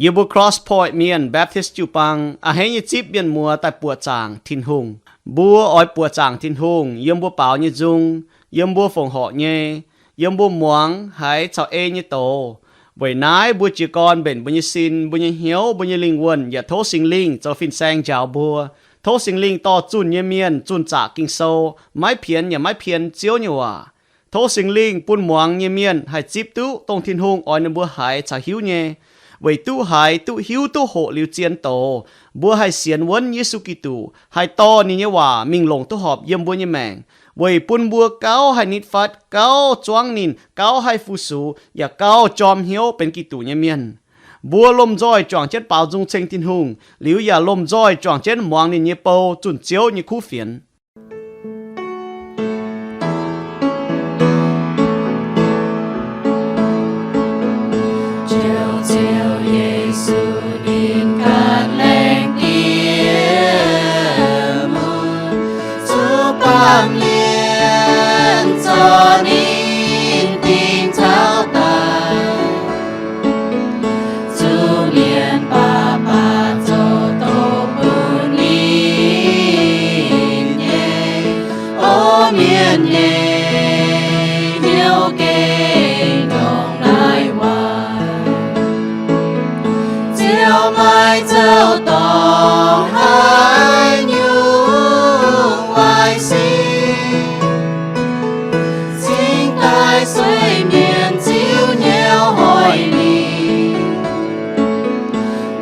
ยูบุ cross point เมียน Baptist จูปังอาเฮยจิบเบียนมัวแต่ปัวจางทินหงบัวอ้อยปัวจางทินหงยมบัวเปล่าเนี่ยจุงยมบัวฝงเหาะเนี่ยยมบัวหมวงหายชาวเนี่ยโตไว้นายบัวจีกรเป็นบุญยศินบุญยเหียวบุญยลิงวนอย่าโทษสิงลิงจะฟินแซงเจ้าบัวโทษสิงลิงต่อจุนเมียนจุนจากกิงโซไม้เพียนอย่าไม้เพียนเจียวเนี่ยว่าโทษสิงลิงปุ่นหมวงเมียนหายจิบตู้ตรงทินหงอ้อยนบัวหายชาหิวเนี่ยไว้ตู้หายตู้หิวตู้โหลิวเจียนโตบัวให้เสียนวนเยซูกิตูให้ตอนี่เนี่ยว่ามิงหลงตู้หอบเยี่ยมบัวเนี่ยแมงไว้ปุ่นบัวเก้าให้นิดฟัดเก้าจวงนินเก้าให้ฟูสูอย่าเก้าจอมเหียวเป็นกิตูเนี่ยเมียนบัวลมจ้อยจ่องเจ็ดเปล่าจงเชงทินหงหลิวอย่าลมจ้อยจ่องเจ็ดหมวงนี่เนี่ยเปาจุนเจียวเนี่ยคู่เฟียนChâu tỏ hai nhung hoài sinh sinh tai xuôi miền chiếu nheo hỏi đi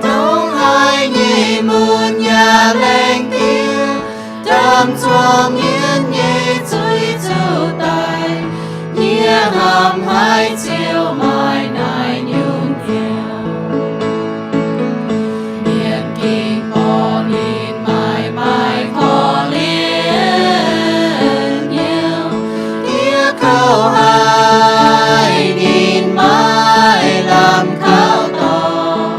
đông hai nhị muôn nhà lên tiếng đam choang yên nhẹ chui châu tai nhẹ hàm hai chiều mai nai nhung theo hai nghìn mãi làm khao to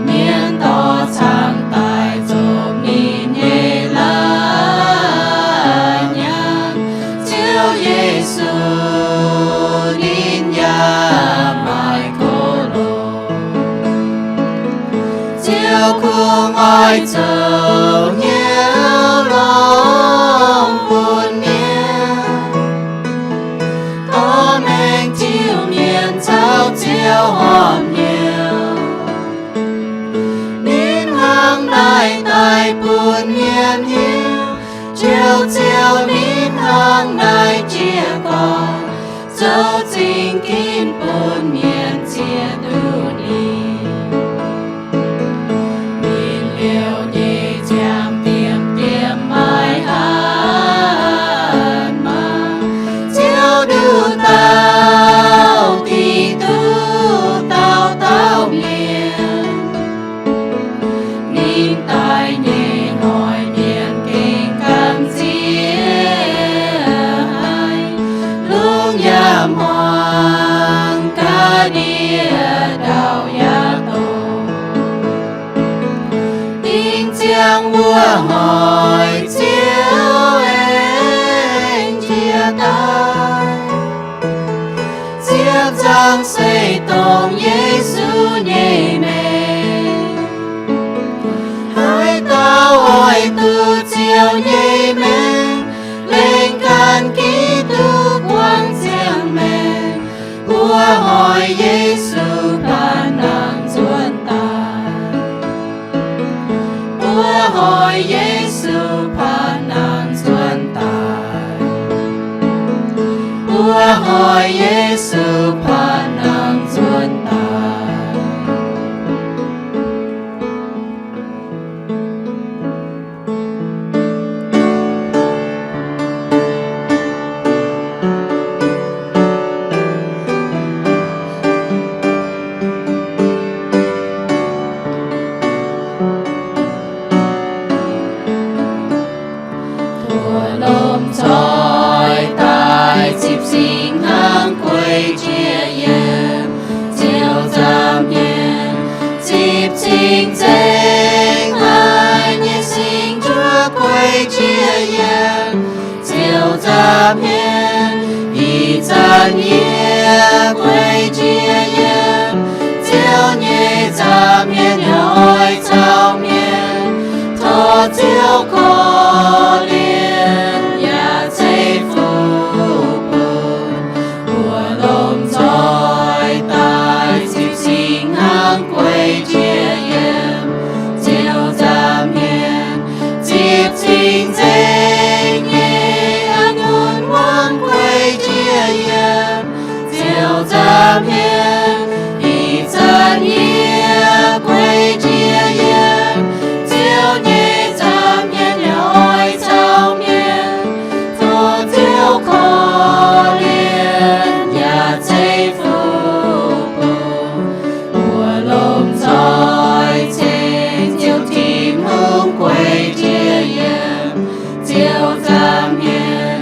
miền to trang tài dồn nghìn nhẹ lá nhang chiếu Giêsu nghìn nhà mãi khổ lồ chiếu cuồng ai chờ nhiều lòng buồn chiếu hòm nhiều nín hàng đại tài buồn nhiên hiu chiếu chiếu nín hàng đại chia còn dấu chính kín buồn nhiên chia tu đi nín liều nhị chạm tiêm tiêm mai hát mà chiếu đưa tao thì tu tao miền nín tai nhẹ nói miền kinh cam hai lúc nhảm hoàng ca địa đào ya tô tiếng chiang vua hỏi chiếu anh chia tay chiếc giang xây tông Giêsu nhẹ mềm hai tao hỏi từ chiều nhẹ mềm lên can Kitô quang giang mềm vua hỏi Giêsu ban nàng xuân tài vua hỏi Giêsu ban nàng xuân tài vua hỏi Giêsu ban nàng xuân tài Chính danh hai nhé sinh Chúa quay chia yên chiều giam hiên y gian nhé quay chia yên chiều mùa lồm giỏi tai dịp sinh hàng quay chia yếm chiều giảm hiền dịp sinh dễ nhẹ anh hôn ngoan quay chia yếm chiều giảm hiền ý chân nhẹ quay chia yếm chiều nhẹ giảm hiền nhà ôi chào miền thô chiều khó liền nhà xây phục mùa lồm giỏi trên chiều tìm hương quay chia yếm chiều giảm hiền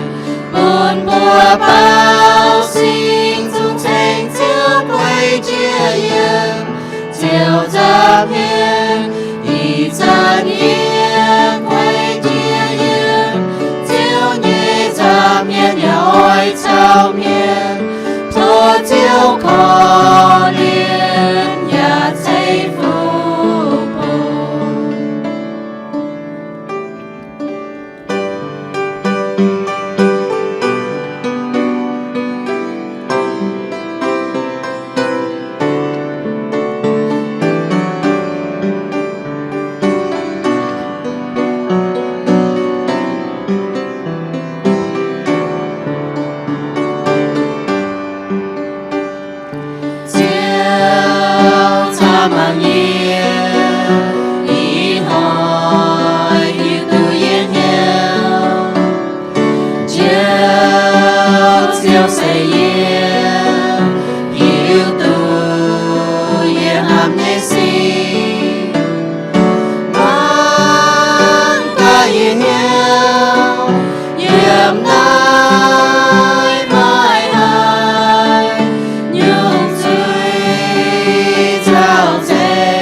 buồn mùa bao sinh dung tranh chiều quay chia yếm chiều giảm hiền ý chân yên quay chia yếm chiều nhẹ giảm hiền nhà ôi chào miền thô chiều khó liền nhà xây phục chiều ta mang yên ý hỏi yêu tu yên nhiều chiều say yên yêu tu yên hàm nhẹ si mang ta yên nhiều yếm nai mai hai nhung suy trao dễ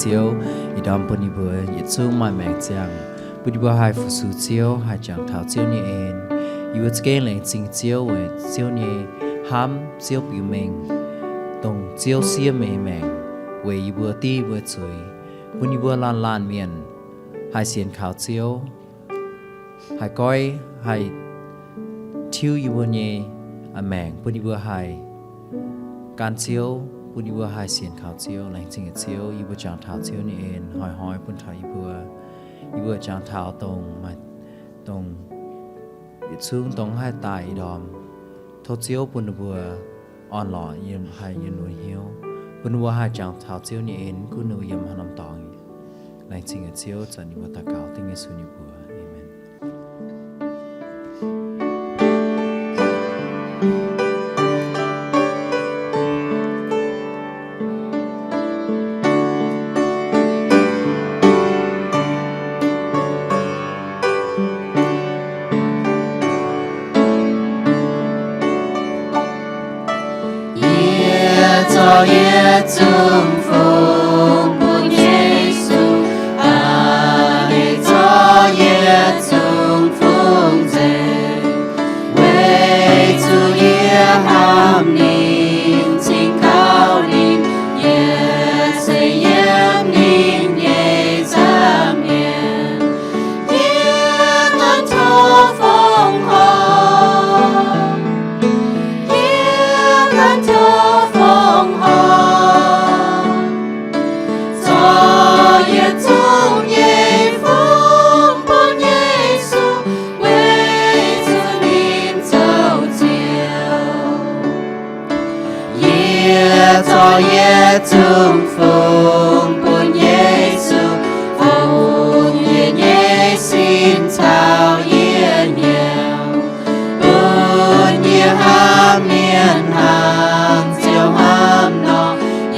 chiếu y đom bún y bùa y chung mai mèn chang bún y bùa hai phụ su chiếu hai chàng thảo chiếu nhẹ en y bùa cái lệnh chính chiếu với chiếu nhẹ ham chiếu biểu mình tông chiếu xia mè mèn với y bùa ti bùa chuối bún y bùa lan lan miền hai xiên khảo chiếu hai coi hai chiếu y bùa nhẹ mèn bún y bùa haiการเชียวปุ่นอีบัวหายเสียนขาวเชียวแรงจริงเชียวอีบัวจางเท้าเชียวนี่เองหอยปุ่นเท้าอีบัวจางเท้าตรงมาตรงอีซึ่งตรงให้ตายดอมทดเชียวปุ่นอีบัวอ่อนหล่อยืนหายยืนหนุ่ยเหี้ยวปุ่นอีบัวหายจางเท้าเชียวนี่เองกูหนุ่ยยำหันน้ำตองแรงจริงเชียวจะอีบัวตะเกาติ้งสุนิบัว耶祝福不耶稣，阿里做耶祝福者，为主耶哈宁请靠临，耶谁耶宁耶赞面，耶难托风后，耶难托。耶祝福本耶稣，奉耶心操耶鸟，本耶哈面行就哈诺，耶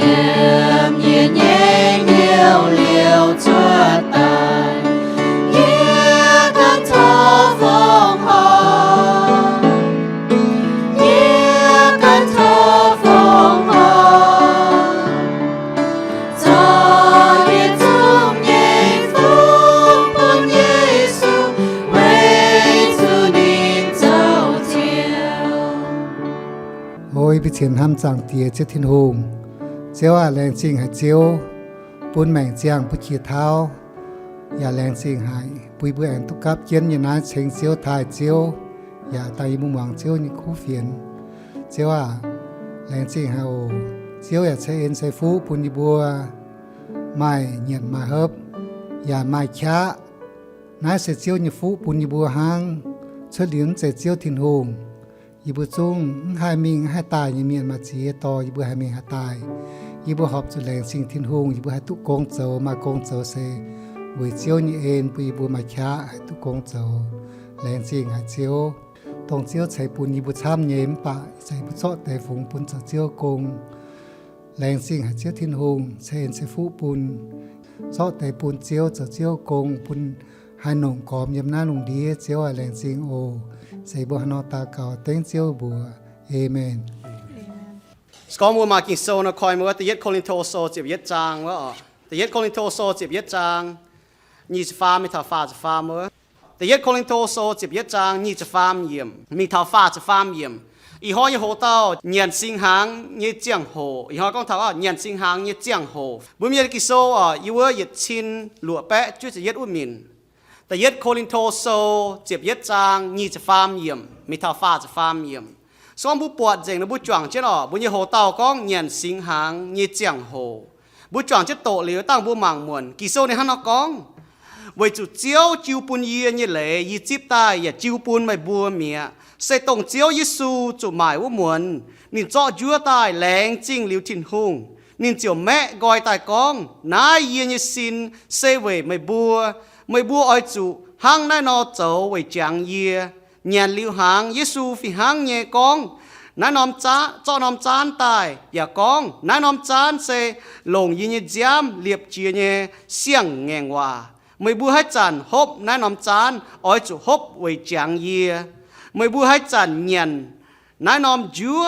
流出来，耶干托风后，耶干托风后。ôi bị chiến ham chẳng tía chết thiên hùng chiếu à leng chinh hay chiếu bún mèn chiang bút chia thao ya leng chinh hay bùi bùi anh túc cáp chiến như nãy chinh chiếu thai chiếu ya tay mùng hoàng chiếu như khu phiền chiếu à leng chinh hay ô chiếu ya chơi en chơi phú bún đi bùa mai nhận mai hấp ya mai chá nãy sẽ chiếu như phú bún đi bùa hang chơi liếng sẽ chiếu thiên hùngอีบุจุงให้มิงให้ตายยังเมียนมาเจียต่ออีบุให้มิงให้ตายอีบุหอบจุแรงสิ่งทิ้นหงอีบุให้ทุกกงเจ้ามากงเจ้าเสวยเจียวนี่เองปุยบุมาช้าให้ทุกกงเจ้าแรงสิ่งให้เจียวตรงเจียวใส่ปุนอีบุช้ำเย็มปะใส่บุเจาะแต่ฝงปุนเจียวกงแรงสิ่งให้เจียวทิ้นหงใส่เอ็นใส่ฟูปุนเจาะแต่ปุนเจียวเจียวกงปุนให้หนุ่มกอมยำหน้าหนุ่มดีเจียวแรงสิ่งโอใส่บัวหนอตาเก่าเต้งเจียวบัวเอเมนสกอมัวมากินโซนะคอยมัวตะเย็ดโคลินโทโซเจ็บเย็ดจางวะตะเย็ดโคลินโทโซเจ็บเย็ดจางยี่สิบฟ้ามีเท่าฟ้าจะฟ้ามัวตะเย็ดโคลินโทโซเจ็บเย็ดจางยี่สิบฟ้าเยี่ยมมีเท่าฟ้าจะฟ้าเยี่ยมอีห้อยโหเต้าเงียนสิงหางยี่เจียงโหอีห้อยก็ถามว่าเงียนสิงหางยี่เจียงโหบุญมีกิโซอีเวอร์ยึดชินหลัวแปะจุดจะเย็ดอุ่นมินแต่เย็ดโคลินโทโซเจ็บเย็ดจางยี่จะฟ้าเยี่ยมมีเท่าฟ้าจะฟ้าเยี่ยมซ้อมบุปวดเจงนะบุจวงเจ้าบุญยโหเต้าก็เงียนสิงหางยี่เจียงโหบุจวงเจ้าโตเหลียวตั้งบุมังมวนกิโซในฮันนอกองไว้จุดเจียวจิวปุนเยียนี่เหล่ยี่จิบตายอย่าจิวปุนไม่บัวเมียใส่ตรงเจียวยิสูจุดหมายว่ามวนนินเจาะยัวตายแหลงจริงหลิวทิ้นหงนินเจียวแม่กอยตายกองนายเยียนยสินเซเวไม่บัวอ้อยจุหางนายนอเจ้าไว้จางเยียเงียนหลิวหางยิสูฝีหางเงียกองนายนอมจ้าเจ้านอมจานตายอย่ากองนายนอมจานเซลงยินยจามเลียบเจียเนเสียงแงงว่าไม่บัวให้จันฮบนายนอมจานอ้อยจุฮบไว้จางเยียไม่บัวให้จันเงียนนายนอมจัว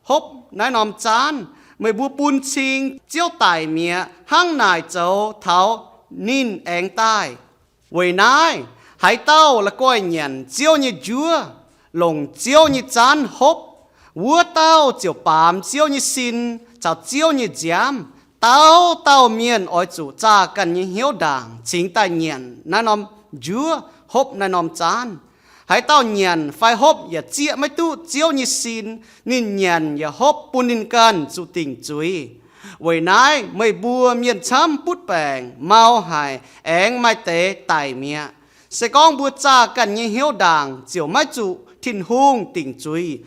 ฮบนายนอมจาน mày bua bún xin chiếu tài mía hang nài châu tháo nín eng tai vậy nai hãy tao là coi nhận chiếu như chúa lồng chiếu như chán hốp vua tao chiếu bám chiếu như xin chào chiếu như giám tao miền oi chủ cha cần như hiếu đảng chính tài nhận na nom chúa hốp na nom chán hãy tao nhận phải hốp và chia mấy tu chiếu như xin nín nhận và hốp bún nín can chủ tình chuối vậy nãy mày bùa miền chăm bút bèng mau hài eng mai tế tài mía sẽ con bùa cha cần như hiếu đảng chiếu mai chủ thiên hung tình chuối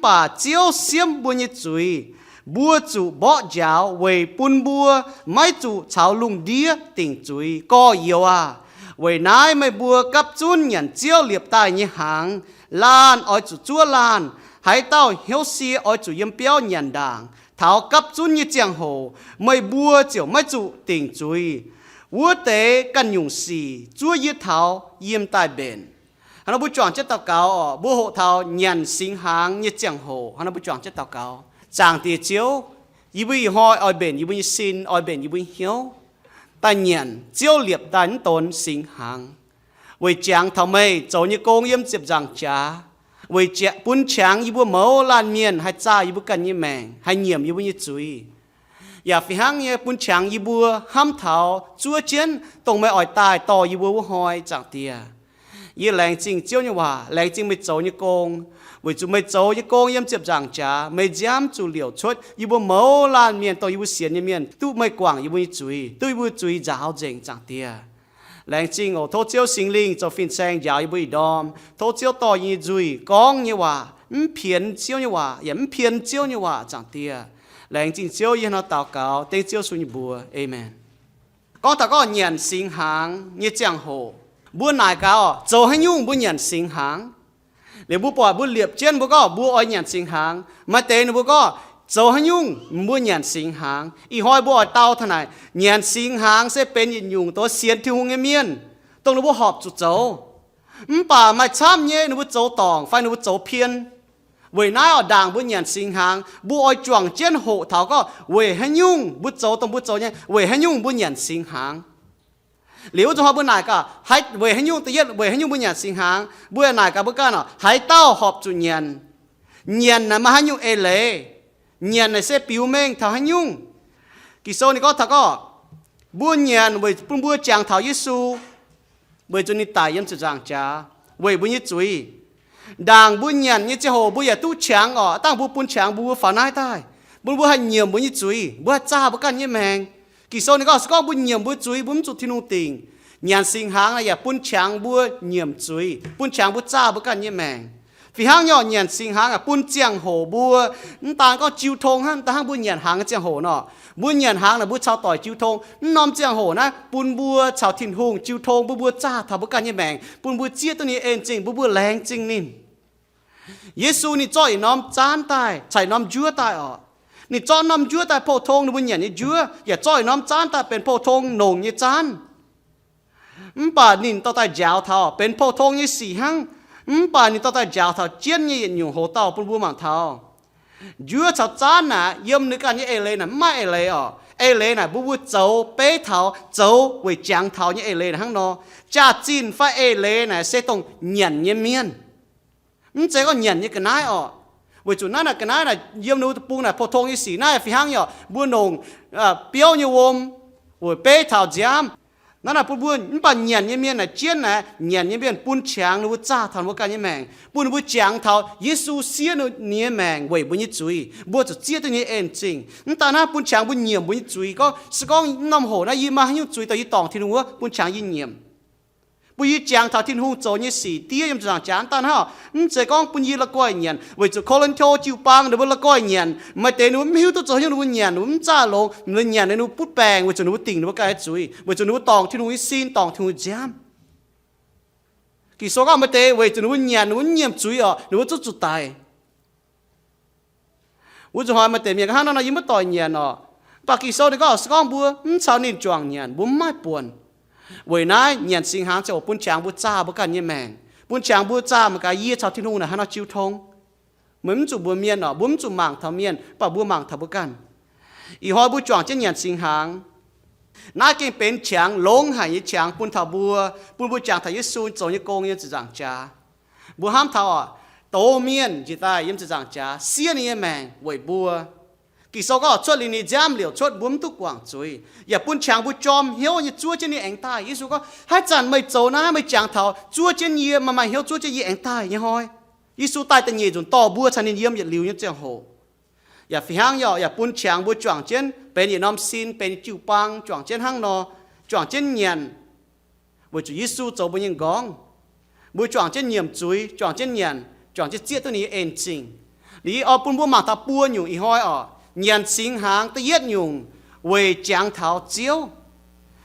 bà chiếu xiêm bùa như chuối bùa chủ bỏ giáo về bún bùa mai chủ cháo lùng đĩa tình chuối có yêu à vậy nãy mày bùa cấp chun nhận chiếu liệp tài như hàng lan oi chủ chúa lan hãy tao hiếu xí oi chủ yếm béo nhận đảng tháo cấp chun như giang hồ mày bùa chiều mai chủ tình chuối vua tế cần dùng xì chúa yết tháo yếm tài bền hắn bố chọn chất tàu cáo bố hộ tháo nhận sinh hàng như giang hồ hắn bố chọn chất tàu cáo chàng tiệt chiếu y bùi hỏi oi bền y bùi xin oi bền y bùi hiếu ta nhận chiếu liệp đánh tốn sinh hàng vì chàng thảo mây cháu như công yếm diệp giang trá vì chàng bún chàng y bùa mẫu lan miền hay cha y bùa cần như mèng hay nhiệm y bùa như chuốiอย่าฟิหังเนี่ยปุ่นฉางยีบัวห้ำเท้าจัวเจียนตรงไม่อ่อยตายต่อยีบัวหอยจากเตียยี่แรงจริงเจียวเนี่ยว่าแรงจริงไม่โจยี่โกงวิจุไม่โจยี่โกงย่ำเจ็บจางจ้าไม่ย้ำจูเหลียวชดยีบัวเมาลานเมียนต่อยีบัวเสียนเมียนตู้ไม่กว่างยีบัวจุยตู้ยีบัวจุยจะเอาเจงจากเตียแรงจริงโอ้โทษเจียวสิงลิงจะฟินแซงยาวยีบัวดอมโทษเจียวต่อยีจุยกองเนี่ยว่าเพี้ยนเจียวเนี่ยว่าอย่าเพี้ยนเจียวเนี่ยว่าจากเตียแรงจริงเจียวยันเอาตาวเก่าเต็งเจียวสุญบัวเอเมนก็ถ้าก็เหยียนสิงหางยี่เจียงโหบัวนายเก่าโจให้ยุ่งบัวเหยียนสิงหางเดี๋ยวบัวปล่อยบัวเหลียบเจียนบัวก็บัวอ้อยเหยียนสิงหางมาเตนบัวก็โจให้ยุ่งบัวเหยียนสิงหางอีหอยบัวอ้อยเต้าท่านไหนเหยียนสิงหางเสเป็นยินยุงตัวเสียนที่หงเมียนต้องบัวหอบจุดโจป่ามาช้ำเย่นบัวโจตองไฟนบัวโจเพียนเวยน้าอด่างบุญยันสิงหางบัวอ้อยจวงเจียนโหเท้าก็เวยให้ยุ่งบุโจต้องบุโจเนี่ยเวยให้ยุ่งบุญยันสิงหางหลิวจะหอบบุญนายก็ให้เวยให้ยุ่งตะเย็ดเวยให้ยุ่งบุญยันสิงหางบุญนายก็บุกันเนาะให้เต้าหอบจุเนียนเนียนน่ะมาให้ยุ่งเอเล่เนียนในเสปิวเมงเท้าให้ยุ่งกิโซนี่ก็เท้าก็บุญยันเวยปุ่นบัวจางเท้ายิสูเวยจุนิตายยันจุจางจ้าเวยบุญยิจุยด่างบุญยันนี่เจ้าโหบุญอย่าตู้ช้างอ๋อตั้งบุญปุ่นช้างบุญฝันให้ได้บุญให้เงียบบุญยี่จุยบุญจ้าบุญกันยี่แมงกิโซนี่ก็สก็บุญเงียบบุญจุยบุญจุดที่นุ่งติงยันสิงหางอย่าปุ่นช้างบุญเงียบจุยปุ่นช้างบุญจ้าบุญกันยี่แมงฝีหางย่อยันสิงหางปุ่นเจียงโหบุญต่างก็จิวทงฮั่นต่างบุญยันหางเจียงโหเนาะบุญยันหางน่ะบุญชาวต่อยจิวทงน้อมเจียงโหนะปุ่นบัวชาวถิ่นหงจิวทงบุญจ้าทำบุญกันยี่แมงปุ่นบัวเจี๊ยตัวนี้เองจริงบุญแรงจริงนี่เยซูนี่จ่อยน้อมจานตายใส่น้อมจั่วตายอ๋อนี่จ่อน้อมจั่วตายโพทงนี่บุญใหญ่นี่จั่วอย่าจ่อยน้อมจานตายเป็นโพทงหนงนี่จานป่านี่ต่อตายยาวเท่าเป็นโพทงนี่สี่หังป่านี่ต่อตายยาวเท่าเจียนนี่อยู่หัวเต่าปุ่นบัวหมางเท่าจั่วชาวจานน่ะเยี่ยมนึกกันนี่เอเลน่ะไม่เอเลอ๋อเอเลน่ะบัวโจเป้เท่าโจไว้จางเท่านี่เอเลน่ะหังเนาะจ่าจีนฟ้าเอเลน่ะเสตรงเหยียนเยี่ยมเมียนเจ้าก็เหยียนนี่กันนายอ๋อวิจุนั่นน่ะกันนายน่ะเยี่ยมนู้นปุ่งน่ะพอทงยี่สีน่าฟิหังย่อบัวนงเปียวยี่วมโอ้ยเป้เท่าจามนั่นน่ะปุ่นบัวนี่ป่ะเหยียนยี่เมียนน่ะเจียนน่ะเหยียนยี่เมียนปุ่นช้างนู้นจ้าทันว่ากันยี่แมงปุ่นบัวจางเท่าเยซูเสียนู้นเนี่ยแมงเว้ยบุญยี่จุยบัวจะเจียตัวนี้เองจริงนั่นตาหน้าปุ่นช้างบุญเหยียมบุญยี่จุยก็สก้องน้ำโหน่ะยี่มาให้ยี่จุยต่อยี่ตองที่นู้นปุ่นช้างยี่เหยียมปุยจางท่าทิ้งหูโจนี่สีเตี้ยยำจางจานตันฮะเจ้าก้องปุยละก้อยเงียนวิจุโคลันโตจิวปังเดี๋ยวละก้อยเงียนไม่เตนุ่มหิวตัวโจยังนุ่มเงียนนุ่มจ้าลงนุ่มเงียนในนุ่มปุ๊ดแปงวิจุนุ่มติ่งนุ่มกายจุยวิจุนุ่มตองที่นุ่มซีนตองที่นุ่มจามกิโซก็ไม่เตวิจุนุ่มเงียนนุ่มเงียบจุยอ่ะนุ่มจุดตายวิจุหอยไม่เตมีกันฮะนั่นยิ่งไม่ต่อยเงียนอ่ะปากิโซนี่ก็สก้องบัวชาวนี่จวงเงียนบุ้มไม่ปวนวันนั้นเหยียนสิงหางจะปุ่นช้างบุจ้าบุกันยี่แมงปุ่นช้างบุจ้ามันก็ยี่ชาวที่นู่นนะฮะน่าจิวทงเหมือนจุบัวเมียนเนาะบุ้มจุหมางทำเมียนป่าบัวหมางทำบุกัน อีหอยบุจ่องเช่นหยันสิงหางน่าเก่งเป็นเฉียงหลงหายเฉียงปุ่นเถาบัวปุ่นบุจ่างทายิสูโจยโกงยังจะจางจ้าบัวห้ามเถาโตเมียนจิตายยังจะจางจ้าเสียนี่แมงไว้บัวกิโซก็ชดลินีจามเหลียวชดบุ้มตุกวางจุยอย่าปุ่นเฉียงบุจอมเหี้ยวอย่าจั่วเจนี่เองตายยิสูก็ให้จันไม่โจนะไม่จางเถาจั่วเจนี่มาเหี้ยวจั่วเจนี่เองตายยังหอยยิสูตายแต่เยี่ยจนต่อบัวชันนี่เยี่ยมอย่าลิวยังเจียงโหอย่าฝีห้างอย่าปุ่นเฉียงบุจ่างเช่นเป็นอย่าน้อมซินเป็นจิวปังจ่างเช่นห้างนอจ่างเช่นเงียนบุจุยิสูโจบุญยังกองบุจ่างเช่นเยี่ยมจุยจ่างเช่นเงียนจ่างเช่นเจี๊ยตัวนี้เองจริงหรือเอาปุ่นบัวมาตาปัวอยู่อีห้อยเงียนสิงหางตะเย็ดอยู่เวจางเท้าเจียว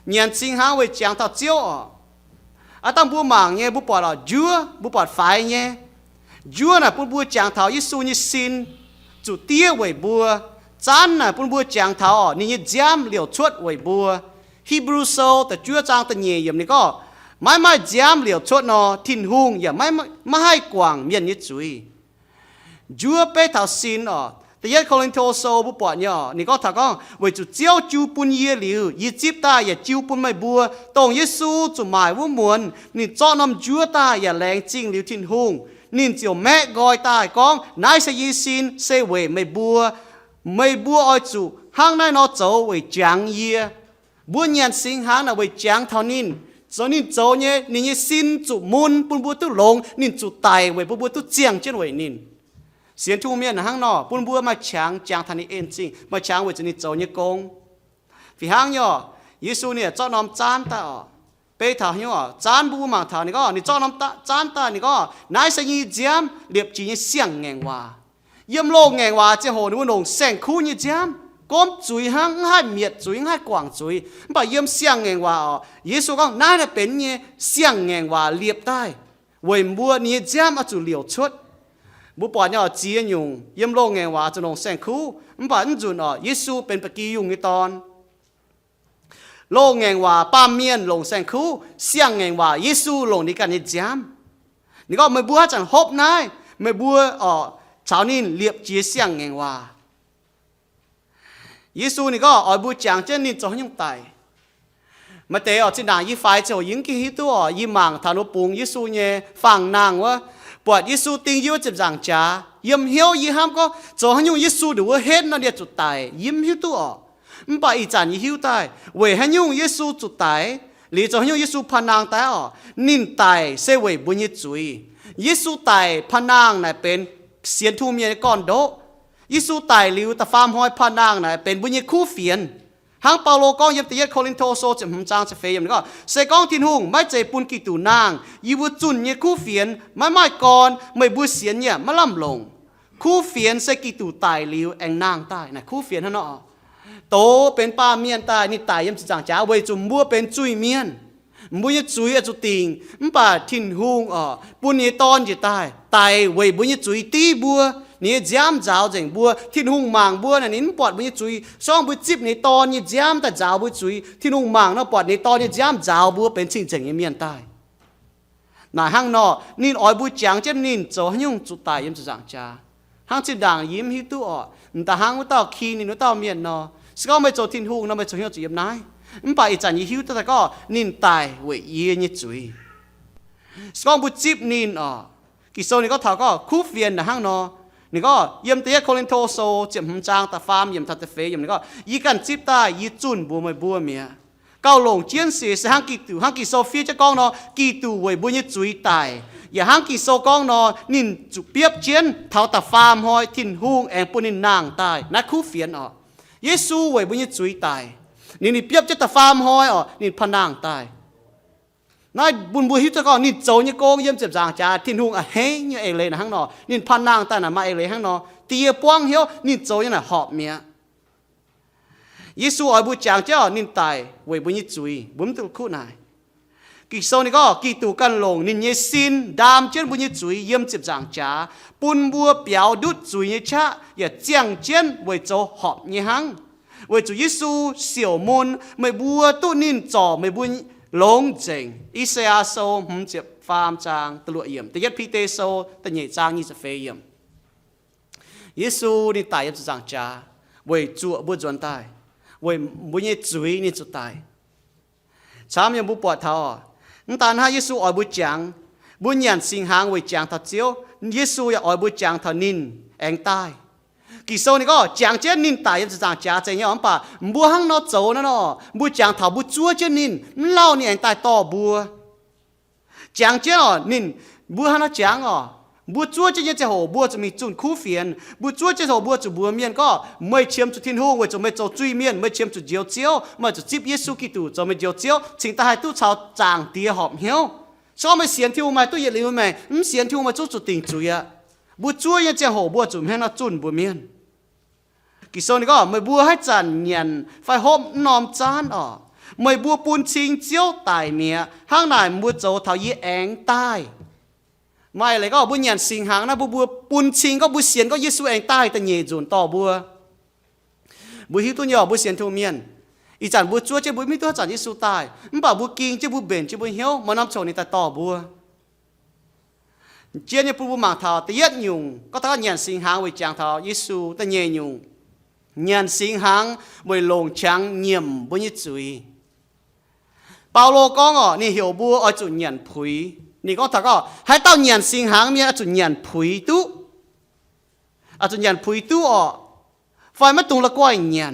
เงียนสิงหางเวจางเท้าเจียวตั้งบัวหมางเนี่ยบุปผาจัวบุปผาไฟเนี่ยจัวน่ะปุ่นบัวจางเท้ายิสูนี่สินจุดเตี้ยไว้บัวจันน่ะปุ่นบัวจางเท้านี่จามเหลียวชดไว้บัวฮีบรูโซแต่จัวจางตะเนียยมนี่ก็ไม่จามเหลียวชดนอทินหุงอย่าไม่ให้กวางเมียนยิจุยจัวเป้เท้าสินแต่ยัดโคลินโทโซบุปผาเนี่ยนี่ก็ถ้าก็ไว้จุดเจียวจูปุ่นเยี่ยหลิวยิจิบตาอย่าจิวปุ่นไม่บัวตรงยิสูจุหมายว่าหมวนนี่จ้อนำจัวตาอย่าแรงจริงหลิวทินหุงนินเจียวแม่กอยตายกองนายสยีสินเซเวไม่บัวอ้อยจูห้างนายนอโจไว้จางเยี่ยบัวเงียนสิงหางน่ะไว้จางเท่านินโจนินโจเนี่ยนี่สินจุมุนปุ่นบัวตุหลงนินจุไตไว้บัวตุเจียงเช่นไว้นินเสียนทูเมียนห้างนอปุ่นบัวมาช้างจางทันนี้เองจริงมาช้างไว้จะนิโจเนี่ยกงฝีห้างย่อยิสูเนี่ยเจ้าน้อมจานตาเป้ถาย่อจานบัวมาถานี่ก็นี่เจ้าน้อมจานตานี่ก็นายสยีเจียมเรียบจีเนี่ยเสียงแงงว่าเยี่ยมโลกแงงว่าเจ้าโหนุ่นงแสงคู่เนี่ยเจียมก้มจุยห้างให้เมียดจุยให้กวางจุยบ่เยี่ยมเสียงแงงว่ายิสูก็นายเนี่ยเป็นเนี่ยเสียงแงงว่าเรียบได้เวยบัวเนี่ยเจียมอาจุเหลียวชดบุปผาเนี่ยจีนยุงเยี่ยมโลกแงงว่าจะนงแสงคู่บ่อันจุนยิสูเป็นปะกียุงในตอนโลกแงงว่าป้าเมียนลงแสงคู่เสียงแงงว่ายิสูลงในการเนี่ยเจียมนี่ก็ไม่บัวจังฮบนายไม่บัวชาวนี้เรียบจีเสียงแงงว่ายิสูนี่ก็บัวจางเจนนี่จะยังตายมาเตะจีนางยี่ไฟเจ้ายิงกี่ตัวยี่มังทานุปุงยิสูเนี่ยฝั่งนางว่าปวดยิสูติงยิ้วจีบจางจ้ายิ้มเหี้ยวยี่ห้ามก็จะให้ยุ่งยิสูดูว่าเฮ็ดนั่นเดียจุดตายยิ้มหิ้วตัวมันไปอีจานยี่หิ้วตายเวให้ยุ่งยิสูจุดตายหรือจะให้ยุ่งยิสูพนางตายนินตายเสวยบุญยิจุยยิสูตายพนางน่ะเป็นเสียนทูเมียก่อนโดยิสูตายลิวแต่ฟาร์มหอยพนางน่ะเป็นบุญยิคู่เฟียนหางเปาโลก้องยับตีเยโคลินโทโซจะหุ่มจางจะเฟยมก็เสก้องทินหุงไม่เจปุนกิตูนางยีบุจุนเนี่ยคู่เฟียนไม่ก่อนไม่บุเสียนเนี่ยมาล่ำลงคู่เฟียนเสกิตูตายลิวแองนางตายนะคู่เฟียนฮะเนาะโตเป็นป้าเมียนตายนี่ตายยับจางจ้าเวจุมบัวเป็นจุยเมียนบุญจุยอจุติงป่าทินหุงปุนเนี่ยตอนจะตายเวบุญจุยตีบัวนี่จามจ้าวจังบัวที่หุ่งมังบัวน่ะนี่ปอดบุญจุยช่องบุญจิบในตอนนี่จามแต่จ้าวบุญจุยที่หุ่งมังน่ะปอดในตอนนี่จามจ้าวบัวเป็นสิ่งจังเมียนตายน่ะห้างนอนี่อ้อยบุญจางเจ้านี่โจยุ่งจุตายยิ้มจุจางจ้าห้างจิด่างยิ้มหิตัวแต่ห้างว่าต่อคีนี่ว่าต่อเมียนนอสก็ไม่โจทินหุ่งน่ะไม่โจยุ่งจุยิ้มนายไปอีจันยี่หิวแต่ก็นินตายเวยเยี่ยนี่จุยสก็บุญจิบนินกิโซนี่ก็ถาก็คู่เฟียนน่ะห้างนอนี่ก็เยี่ยมเตี้ยโคลินโทโซเจียมหุ่มจางตาฟาร์มเยี่ยมทัตเตเฟยยี่ยมนี่ก็ยี่กันจิบตายี่จุนบัวไม่บัวเมียเก้าลงเจียนเสียห้างกีตูห้างกีโซฟีจะกองนอกีตูเวยบัวยี่จุยตายอย่าห้างกีโซกองนอนินจุเปียบเจียนเท่าตาฟาร์มหอยทินหุงแองปุนินนางตายนักคู่เฟียนเยซูเวยบัวยี่จุยตายนี่เปียบเจ้าตาฟาร์มหอยนี่พนางตายนายบุญบุญฮิตก็นี่โจนี่โกงเยี่ยมเจ็บจางจ้าทินหุงเฮ้ยเนี่ยเอเลยนะห้างนอนี่พันนางแต่น่ะมาเอเลยห้างนอเตียป้วงเหี้ยวนี่โจนี่น่ะหอบเมียยิสูบุญจางเจ้านี่ตายเวยบุญยิจุยบุญตุคู่นายกิโซนี่ก็กีตูกันลงนี่เยซินดามเจ้าบุญยิจุยเยี่ยมเจ็บจางจ้าปุ่นบัวเปียวดุดจุยเนี่ยชะอย่าเจียงเจียนเวยโจหอบเนี่ยหังเวยจุยิสูเสี่ยวมุนไม่บัวตุนินจ่อไม่บุญหลงเจงอิสยาโซหุ่มเจ็บฟาร์มจางตะลุเยี่ยมแต่ยัดพีเตโซตะเหยจางนี่จะเฟยเยี่ยมยิสูนี่ตายยับจางจ้า为主不转带，为不也追你就带。ช้ำยังบุปผาเท่า但係耶穌愛不講，不人性行為講他招，耶穌又愛不講他寧應帶。其實你個講這寧帶就講假正樣吧，不行那走那喏，不講他不做這寧，老你應帶多不？講這哦寧不行那講哦。不做這些就好，不就咪準酷phiền，不做這好不就不面個，ไม่เชื่อมจุดทิ้งหูไม่จะไม่จะจุยเมียนไม่เชื่อมจุดเจียวเจียวไม่จะจิบเยซูกิตูจะไม่เจียวเจียวสิ่งที่ให้ตู้ชาวจางเตี้ยหอบเหี้ยวชอบไม่เสียนที่หูไม่ตู้เย็นเลยไหมเสียนที่หูไม่จุดจุดติ่งจุยอะบุจัวยังจะหอบบุจุ่มให้น่าจุนบุเมียนกิโซนี่ก็ไม่บัวให้จานเงียนไฟหอมนอมจานอ๋อไม่บัวปูนชิงเจียวตายเมียห้างไหนบัวโจเท่ายี่แองตายไม่เลยก็บุญยันสิงหางนะบัวปุนชิงก็บุเสียนก็เยซูเองใต้แต่เยจุนต่อบัวหิวตัวหยอบุเสียนทูเมียนอีจันบัวจัวเจ้าบุไม่ตัวจันเยซูตายมันบ่าบัวกิงเจ้าบัวเบนเจ้าบัวเหี้ยวมันน้ำโชนี่แต่ต่อบัวเจ้าเนี่ยบัวหมางเท้าแต่ยัดยุงก็ถ้ายันสิงหางไว้จางเท้าเยซูแต่เยยุงยันสิงหางไว้ลงช้างเงียมบุญยิจุยเปาโลก็อ๋อนี่เหี่ยวบัวเอาจุนยันผุยนี่ก็ถ้าก็ให้เต้าเหยียนสิงหางมีอาจุนเหยียนผุยตู้อาจุนเหยียนผุยตู้อ๋อไฟไม่ตรงละก้อยเหยียน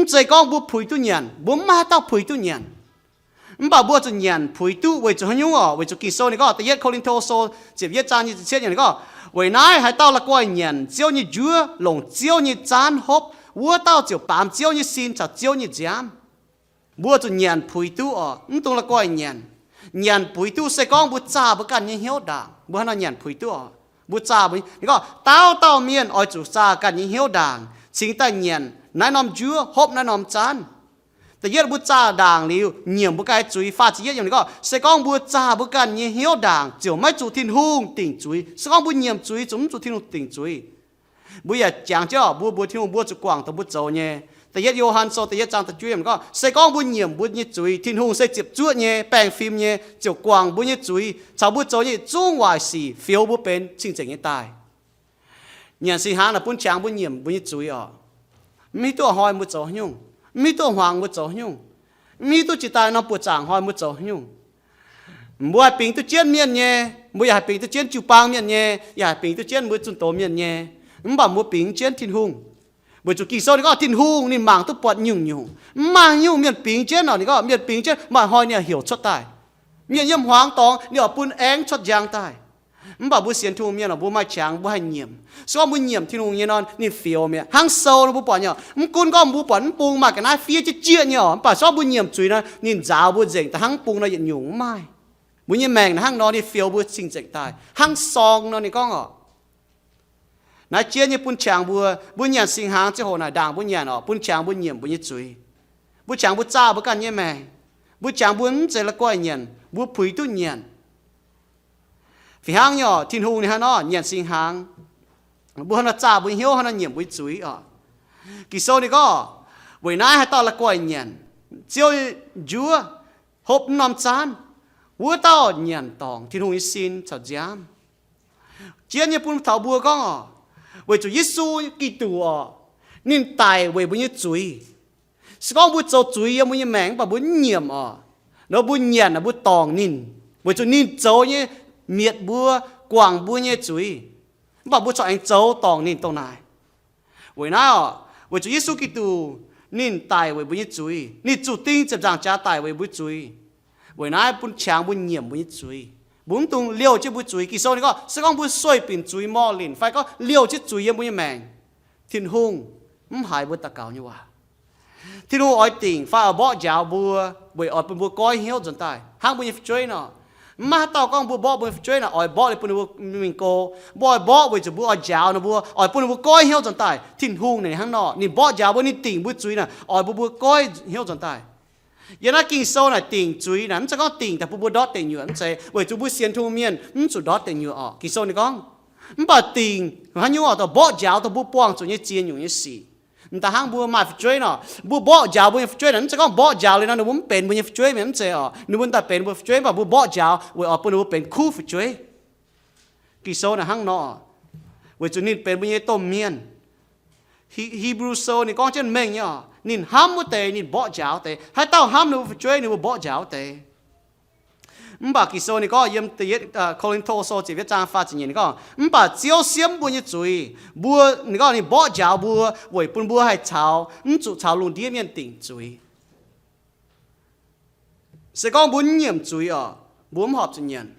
ใจก็บุผุยตู้เหยียนบุมาเต้าผุยตู้เหยียนบ่าบัวจุนเหยียนผุยตู้ไว้จุนยุ่งอ๋อไว้จุกิโซนี่ก็แต่เย็ดโคลินโทโซเจ็บเย็ดจานนี่เช่นอย่างนี้ก็ไว้นายให้เต้าละก้อยเหยียนเจียวนี่จั่วหลงเจียวนี่จานฮบวัวเต้าเจียวปามเจียวนี่ซินจัดเจียวนี่จามบัวจุนเหยียนผุยตู้อ๋อตรงละก้อยเหยียนยันปุ๋ยตู้ใส่กองบุจ่าบุกันยังเหี้ยวด่างบุหันยันปุ๋ยตู้บุจ่าบุนี่ก็เต้าเมียนอ้อยจุจ่ากันยังเหี้ยวด่างสิ่งแต่ยันนายนอมจัวฮบนายนอมจานแต่เย็ดบุจ่าด่างลิวเหนียมบุกายจุยฟาจีเย็ดอย่างนี้ก็ใส่กองบุจ่าบุกันยังเหี้ยวด่างเจียวไม่จุทิ้งหุ่งติ่งจุยใส่กองบุเหนียมจุยจุ่มจุทิ้งหุ่งติ่งจุยบุอยากจางเจ้าบุทิ้งหุ่งบุจุกวางแต่บุโจเนี่ยแต่ยัดโยฮันโซแต่ยัดจางตะจุยมันก็ใส่กองบุญเหยี่ยมบุญยี่จุยทิ้งหงใส่จีบจุดเนี่ยแปลงฟิล์มเนี่ยเจียวกวางบุญยี่จุยชาวบุญโจยี่จุ้งวายสีฟิวบุเป็นจริงจริงยี่ตายเนี่ยสิหาน่ะปุ้นช้างบุญเหยี่ยมบุญยี่จุยอ๋อมีตัวหอยมุดโจยุ่งมีตัวหวางมุดโจยุ่งมีตัวจิตตายน้องปวดจางหอยมุดโจยุ่งบัวปิงตัวเจียนเมียนเนี่ยบัวอยากปิงตัวเจียนจิวปางเมียนเนี่ยอยากปิงตัวเจียนบัวจุนโตเมียนเนี่ยบ่บัวปิงเจียนทิ้งหงบุจุกีโซนี่ก็ทิ้งหูนี่หมางตุปอดยุ่งหมางยุ่งเมียนปิงเจ้าหน่อนี่ก็เมียนปิงเจ้ามาหอยเนี่ยเหี่ยวชดตายเมียนเยี่ยมหวางตองเนี่ยปุ่นแองชดยางตายมันบอกบุเสียนทูเมียนบุไม่ช้างบุให้เงียมส่วนบุเงียมที่นู่นเนี่ยนอนนี่เฟียวเมียหังโซนบุปอดเนี่ยมันกุนก็บุปอดปุงมากันนะเฟียจะเจี๊ยเนี่ยมันบอกส่วนบุเงียมจุยนะนี่จ้าบุเจ๋งแต่หังปุงนะยังยุ่งไม่บุเงียมแมงนะหังนอนนี่เฟียวบุจริงเจ๋งตายหังซองนอนนี่ก็อ๋อนายเจียนี่ปุ่นช้างบัวบุญยันสิงหางเจ้าหัวนายด่างบุญยันอ๋อปุ่นช้างบุญเยี่ยมบุญยี่จุยบุญช้างบุญจ้าบุญกันยี่แม่บุญช้างบุญเจริญก้อยเยี่ยนบุญผุยตุ้นเยี่ยนฝีหางเนี่ยทิ้งหูนี่ฮะเนาะเยี่ยนสิงหางบุญฮันจ้าบุญเหี้ยวฮันเยี่ยมบุญจุยอ๋อกิโซนี่ก็วันนั้นให้ต่อละก้อยเยี่ยนเจียวจัวหบน้ำจานวัวต่อเยี่ยนตองทิ้งหูนี่ซินจัดยามเจียนี่ปุ่นเถาบัวก็อ๋อ为主耶稣基督哦，恁大为不要罪，是讲不做罪也不要命，把不念哦，那不念那不当恁，为主恁做呢灭不广不呢罪，把不做人做当恁当来，为哪哦？为主耶稣基督恁大为不要罪，你注定จะ让家大为不罪，为哪不强不念不要罪。บุญตุงเลี้ยวจะบุญจุยกี่โซนี่ก็สักองบุญสวยปิ่นจุยมอลินไฟก็เลี้ยวจะจุยยังบุญแมงทิ้งหงมันหายบุญตะเกานี่ว่าทิ้งหงอ้อยติ่งไฟเอาบ่อยาวบัวบุญอ้อยเป็นบัวก้อยเหี้ยวจนตายห้างบุญยังช่วยเนาะมาต่อก็บัวบ่บุญช่วยเนาะอ้อยบ่เลยเป็นบัวมิงโกบ่อยบ่บุญจะบัวอ้อยยาวนะบัวอ้อยเป็นบัวก้อยเหี้ยวจนตายทิ้งหงในห้างนอกนี่บ่ยาวบัวนี่ติ่งบุญจุยน่ะอ้อยบัวก้อยเหี้ยวจนตายยันนักกินโซ่น่ะติ่งจุยน่ะมันจะก็ติ่งแต่ผู้ดอติ่งอยู่มันจะเว้ยจูบุเสียนทูเมียนมันจุดดอติ่งอยู่อ๋อกินโซ่นี่ก็มันบ่ติ่งหันอยู่อ๋อตัวบ่ยาวตัวบุป้องจุเนี่ยเจียนอยู่เนี่ยสีมันแต่ห้างบัวมาฟิช่วยเนาะบัวบ่ยาวบัวฟิช่วยน่ะมันจะก็บ่ยาวเลยนะหนูมันเป็นบัวฟิช่วยมันจะอ๋อหนูมันแต่เป็นบัวฟิช่วยแบบบัวบ่ยาวเว้ยอ๋อปุ่นบัวเป็นคู่ฟิช่วยกินโซ่น่ะห้างเนาะเว้ยจูนี่เป็นบัวต้มเมียน Hebrew so ni con chân mình nhở nín ham một tệ nín bỏ giáo tệ hay tao ham nó chơi nó bỏ giáo tệ bà kỳ so ni có yếm tiết Corinto so chỉ viết trang phát triển ni có bà chiếu xiêm bùa như chuối bùa ni có ni bỏ giáo bùa vậy bùn bùa hay cháo chủ cháo luôn đi miền tỉnh chuối sẽ có bốn nhiệm chuối bốn họp cho nhận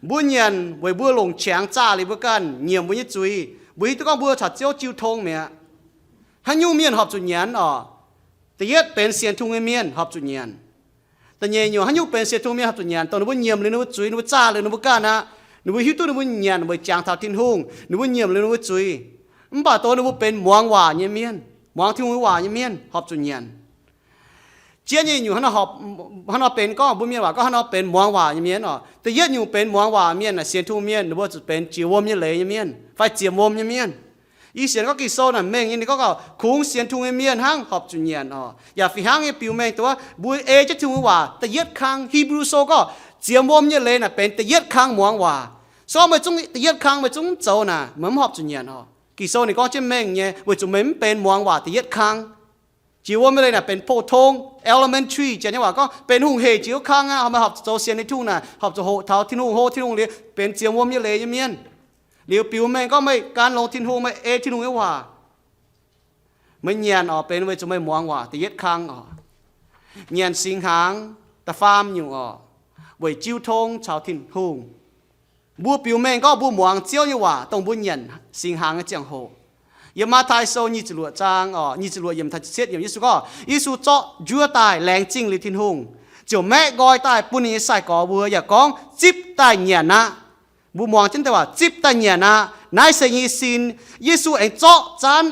bốn nhận vậy bùa lồng tráng cha li bùa can nhiệm bốn như chuối bởi tôi có bữa chặt chiếu chiêu thông mẹ, hắn nhu miền học chủ nhàn tiết bên xiên thung miền học chủ nhàn,แต่เนี่ยอยู่hắn nhu bên xiên thung miền học chủ nhàn, tao nó bữa nhiệm lên nó bữa chuối nó bữa cha lên nó bữa can nó bữa hiu tôi nó bữa nhàn nó bữa chàng thảo thiên hùng, nó bữa nhiệm lên nó bữa chuối, bà tôi nó bữa bên muang hòa như miền, muang thiên hòa như miền học chủ nhàn, chiaเนี่ยอยู่hắnเป็นก็บนเมียนว่าก็hắnเป็นmuang hòa như miềnแต่เนี่ยอยู่เป็นmuang hòa miền là xiên thung miền nó bữaเป็นchiềuวมnhư lệ như miền phải chiềuวมnhư miền ý xiên có kỳ sâu là mình như có cái khung xiên thung như miền hang học chủ nhiệmอย่าphải hang như biểu mìnhตัวบุยจะthungว่าแต่ยัดข้าง Hebrew so ก็chiềuวมnhư lệ là เป็นแต่ยัดข้างmuang hòa so mà chúngแต่ยัดข้างmà chúng châu nè mới học chủ nhiệm kỳ sâu này có trên mình nhé bởi chúng mìnhเป็นmuang hòaแต่ยัดข้างchiềuวมnhư lệ là เป็นโพทง elementary จะเนี่ยว่าก็เป็นหุ่งเหจิ๋วข้างเอามาhọcโจเซียนในทุ่งน่ะhọcโจโหเท้าที่นุ่งโหที่นุ่งเลี้ยเป็นchiềuวมnhư lệ như miềnเดี๋ยวปิวแม่ก็ไม่การลงทิ้งหูไม่ทิ้งหูว่าไม่เงียนเป็นไว้จะไม่มองว่าแต่ยึดค้างเงียนสิงหางแต่ฟาร์มอยู่ไว้จิ้วทงชาวทิ้งหูบัวปิวแม่ก็บัวมองเจียวอยู่ว่าต้องบัวเงียนสิงหางเจียงโหยามาไทยโซนี่จรวดจางนี่จรวดยามทัดเสียดยามยิสุก็ยิสุเจาะจั่วตายแรงจริงเลยทิ้งหูเจียวแม่กอยตายปุ่นนี้ใส่ก่อบัวอย่าก้องจิบตายเงียนนะบุมองจันแต่ว่าจิบตาเนี่ยนะนายเสียงสินเยซูเองเจาะจาน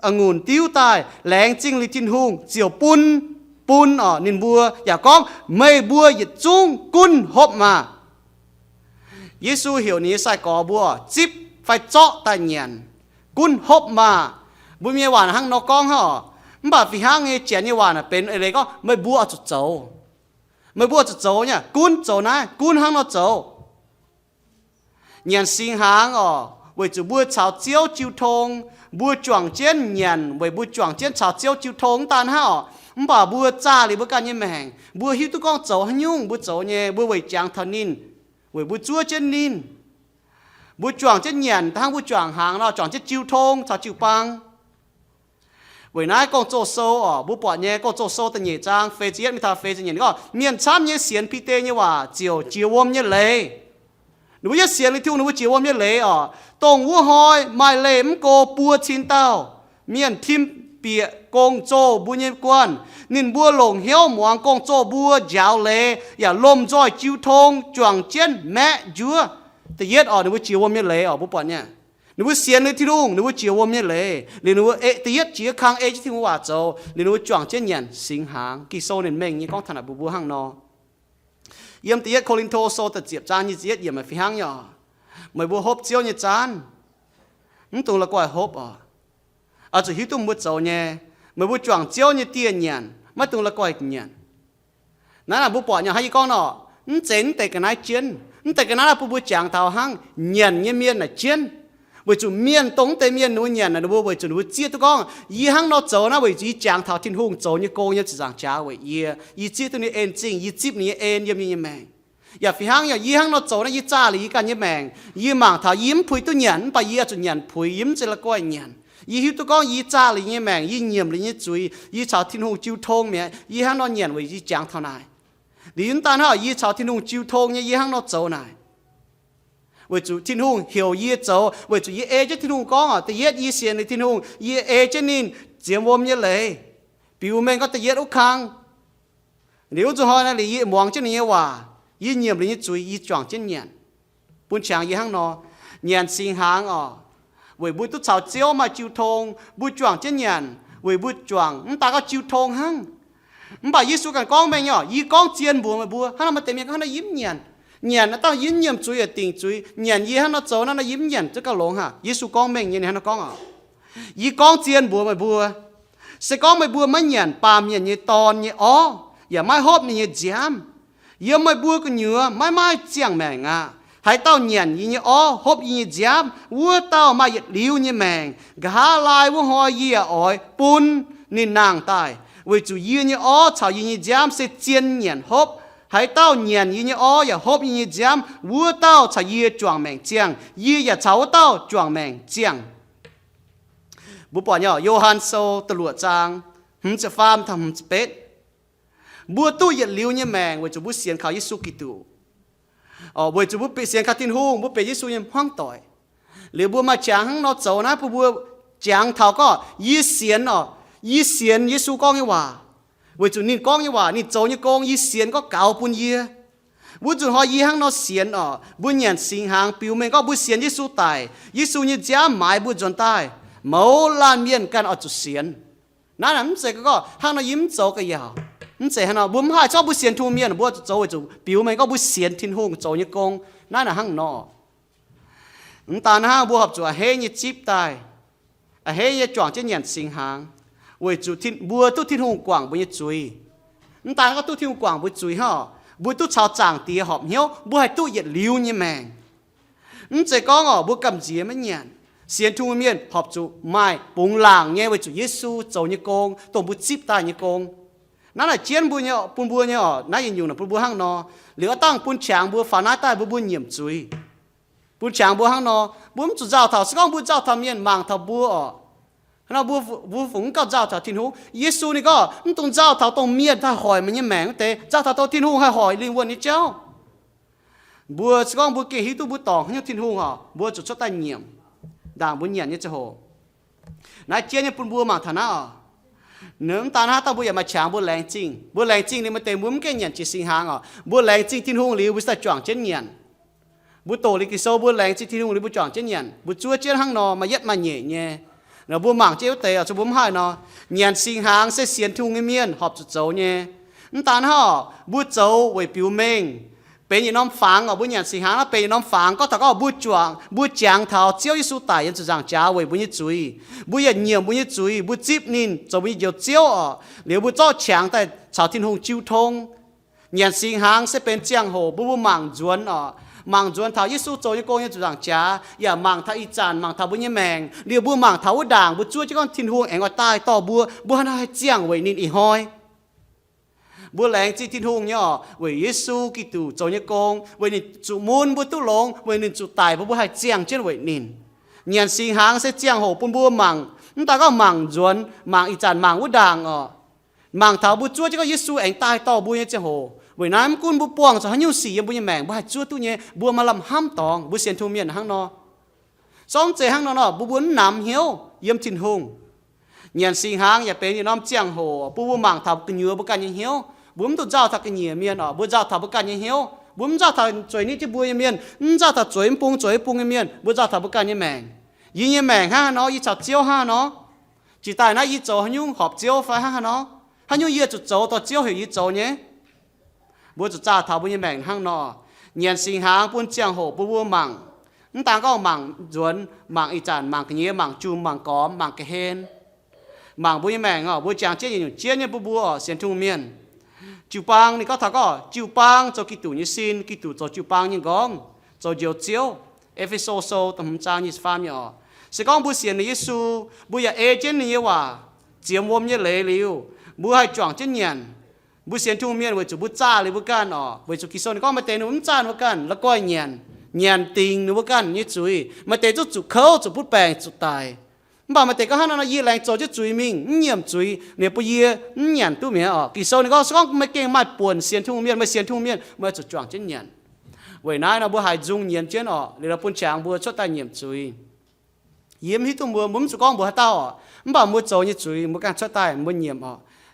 องุ่นติ้วตายแหลงจริงลิทินหุงเจียวปุนนินบัวอย่าก้องไม่บัวหยิดจุ้งกุนหบมาเยซูเหี่ยวนี้ใส่กอบัวจิบไฟเจาะตาเนี่ยนกุนหบมาบุมีหวานหังนกก้องบ่าฝีหังเจียนหวานเป็นอะไรก็ไม่บัวจุดโจไม่บัวจุดโจเนี่ยกุนโจนะกุนหังนกโจnhận sinh hàng với chủ bữa cháo chiếu chiếu thông bữa choàng chén nhận với bữa choàng chén cháo chiếu chiếu thông tan ha bà bữa cha thì bữa can như mèng bữa hiu tu con chấu nhung bữa chấu nhẹ bữa với chàng thần nín với bữa chúa chén nín bữa choàng chén nhận thang bữa choàng hàng nó choàng chén chiếu thông cháo chiếu băng với nãy con chấu sâu bữa bỏ nhẹ con chấu sâu từ nhẹ trang phê chiết mi thà phê chiết nhẹ có miền chăm nhẹ xiên pi tê nhưว่าchiều chiều ôm như lệ nếu như xiên đi thiêu nếu chiều ôm như lệ tông vua hoi mai lệ cô bùa chín tao miền thim bịa công châu bùa nhân quan nên bùa lồng hiếu muang công châu bùa giáo lệอย่าลมjoy chiêu thông choàng chiến mẹ chúaแต่yết nếu chiều ôm như lệ bùa bọn nhá nếu xiên đi thiêu nếu chiều ôm như lệ nếuแต่yết chỉ khang chỉ thiêu hòa châu nếu choàng chiến nhận sinh hàng kỳ sâu nên mình như con thằng nào bùa hàng nó yếm tiết Corinto so tự diệp chan như diết yếm mà phi hang nhỏ mày bùa hộp chiếu như chan tụng là quài hộp chỉ hiếu tụng một dầu nhé mày bùa choàng chiếu như tiền nhàn mà tụng là quài nhàn nãy là bùa bỏ nhà hay con nọ chén tại cái nái chiến tại cái nái là bùa chàng thảo hang nhàn như miên là chiến bởi chủ miên tống tây miên núi nhàn là bùa bởi chủ núi chia tôi con y hang nó dầu nó bởi chỉ chàng thảo thiên hùng dầu như cô như chỉ giảng cha vậy y chia tôi như en chính y chip như en yếm như mèngอย่าฟิฮังอย่ายี่ฮังเราโจนะยี่จ้าหรือยี่กันยี่แมงยี่หมางถ้ายิ้มพุยตัวหยันไปยี่จุดหยันพุยยิ้มจะละก้อยหยันยี่หิวตัวก้องยี่จ้าหรือยี่แมงยี่เงียบหรือยี่จุยยี่ชาวทิ้งหงจิ้วทงเมียยี่ฮังนอนหยันไว้ยี่จางเท่าไหร่ดิยินตาเขายี่ชาวทิ้งหงจิ้วทงยี่ฮังเราโจไหนไว้จุทิ้งหงเหี่ยวยี่โจไว้จุยี่จะทิ้งหงก้องแต่ยี่เสียนในทิ้งหงยี่จะนินเจียมวมยี่เลยปิวแมงก็แต่อุคังเดี๋ยวจะหอยนั่นเลยยี่มองเจ้านี่ว่ายี่เงียบเลยยี่จุยยี่จ่องเช่นเงียนปุ่นช่างยี่ห้างนอเงียนสิงหางเว้ยบุตรสาวเจียวมาจิวทงบุตรจ่องเช่นเงียนเว้ยบุตรจ่องตาก็จิวทงหังบ่ายี่สู้กันก้องแมงยี่ก้องเจียนบัวมาบัวฮันเรามาเต็มยังฮันเรายิ้มเงียนเงียนต้องยิ้มเงียบจุยติ่งจุยเงียนยี่ฮันเราโจนั่นเรายิ้มเงียนจะก็หลงยี่สู้ก้องแมงเงียนฮันเราก้องยี่ก้องเจียนบัวมาบัวเสก้องมาบัวไม่เงียนปามเงียนยี่ตอนยี่อย่าไม่ฮอบนี่ยี่จามยี่ไม่บัวก็เหนือไม่เจียงแมง hãy tao nhận như ó hộp như giám vua tao mà yết liu như mèng gã lại vua hoa gì ỏi bún nên nàng tài vì chủ như ó chào như giám sẽ chiên nhận hộp hãy tao nhận như ó ya hộp như giám vua tao chào như chuang mèng chiang như ya cháu tao chuang mèng chiang bố bỏ nhỏ Johann sâu tờ lụa trang sẽ pham thầm pet bố tu yết liu như mèng vì chủ bố xiên khảo Giêsu Kitô bởi chủ bố bị xiên khảo tin hùng bố bị Giêsu như hoang tỏi liệu bố mà chẳng nó cháu na bố chẳng thảo có yi xiên Giêsu con như hòa bởi chủ nín con như hòa nín cháu như con yi xiên có cáo bún yi bố chủ họ yi hăng nó xiên bố nhận sinh hàng biểu mình có bố xiên Giêsu tài Giêsu như giá mãi bố dọn tài mẫu lan miên can ở chủ xiên nãy là mình sẽ có hăng nó yếm cháu cái gì mình sẽ hăng nó bố hai cho bố xiên thu miên bố cháu với chủ biểu mình có bố xiên thiên hùng cháu như con nãy là hăng nó ta na bố học chủ hay như chip tài hay như chọn trên nhận sinh hàng với chủ thiên bố tu thiên hùng quảng với như chuối ta có tu thiên hùng quảng với chuối ha bố tu chào chàng tía họp hiếu bố hay tu yết liu như mèng mình sẽ có bố cầm gì mới nhận xiên thu miên họp chủ mai bùng làng nghe với chủ Giêsu cháu như con tổ bố chip tài như con nó là chiến bố nhở bún bố nhở nó nhìn dùng là bún bố hăng nó liệu tăng bún chàng bố phá nát tai bố nhiễm chuối bún chàng bố hăng nó bố chủ giáo thảo sẽ có bố giáo thảo miên màng thảo bố nó bố phụng cao giáo thảo thiên hùng Giêsu này có tông giáo thảo tông miên ta hỏi mà như mèng thế giáo thảo tông thiên hùng hay hỏi liên quan đến cháu bố sẽ có bố kể hít tu bố tòng như thiên hùng bố chủ cho ta nhiễm đảng bố nhận như thế hồ nãy chia như bún bố màng thằng nào nếu ta nói tao bố giờ mà chàng bố lành chính thì mà tên bố cái nhận chỉ sinh hàng bố lành chính thiên hùng liu bố sẽ chọn trên nhận bố tổ lý kỳ sâu bố lành chính thiên hùng liu bố chọn trên nhận bố chúa trên hang nò mà yết mà nhẹ nhẹ rồi bố mảng chế tề ở chỗ bố hai nò nhận sinh hàng sẽ xiên thu người miên họp chút dấu nhé ta nói bố dấu với biểu mình bên như nóm phẳng bố nhận sinh hàng nó bên như nóm phẳng có thật có bố chuang bố chàng thảo chiếu Giêsu tài nhân rằng cha với bố như chuối bố nhận nhiều bố như chuối bố chip nín cho bố nhiều chiếu nếu bố cho chàng tại chào thiên hùng chiêu thông nhận sinh hàng sẽ bên chiang hồ bố mảng duan thảo Giêsu cho như con như rằng cha ya mảng thảo y chàn mảng thảo bố như mèng nếu bố mảng thảo đảng bố chúa chứ con thiên hùng anh ở tai to bố hắn hay chiang với nín y hoi bố leng chỉ thiên hùng nhở với Giêsu Kitô cho như con với nín chủ môn bố tu long với nín chủ tài bố hay chiang trên với nín nhận sinh hàng sẽ chiang hồ bố mảng ta có mảng duan mảng y chàn mảng đảng mảng thảo bố chúa chứ có Giêsu anh tai to bố như chiang hồ bởi nãy cũng bố buông cho hắn nhiều xì bố như mèng bố hạt chúa tu nhé bố mà làm ham tòng bố xiên thu miên hăng nó xong chế hăng nó bố muốn nắm hiếu yếm thiên hùng nhận sinh hàng nhà bé như nó chiang hồ bố mảng thảo cái nhựa bố cả như hiếu bố tụt giao thảo cái nhựa miên bố giao thảo bố cả như hiếu bố giao thảo chuối ní chứ bố như miên giao thảo chuối bung như miên bố giao thảo bố cả như mèng y như mèng ha nó y chảo chiếu ha nó chỉ tại nó y chỗ hắn nhung họp chiếu phải ha nó hắn nhung y chỗ to chiếu hiểu y chỗ nhé bố chủ cha thảo bố như mèn hang nọ nhận sinh hàng bún chiang hồ bố mảng ta có mảng duan mảng y chàn mảng cái nhé mảng chum mảng có mảng cái hen mảng bố như mèn bố chàng chết nhiều chết như bố xiên trung miên chiu bang này có thảo có chiu bang cho Kitô như xin Kitô cho chiu bang như gong cho diều chiếu Ephesos tầm trang như phàm nhỏ sẽ có bố xiên như Giêsu bố ya trên như hòa chiếm ôm như lệ liu bố hay chọn trên nhận bố xiên thu miên với chủ bố chaเลยbố can với chủ Kitô này có mà tên nó cha nó canแล้วก็nhận tình nó bố can như chuối mà tên chủ khâu chủ bút bèn chủ tài mà tên có hắn nó yi lành cho chuối mình nhiễm chuối nếu bố yi nhận tu miên Kitô này có mà keng mà buồn xiên thu miên mà chủ chọn trên nhận với nãy nó bố hay dùng nhận trên để là buồn chàng bố cho ta nhiễm chuối yếm hít tu bố muốn chủ con bố tao mà bố cho như chuối bố can cho ta bố nhiễm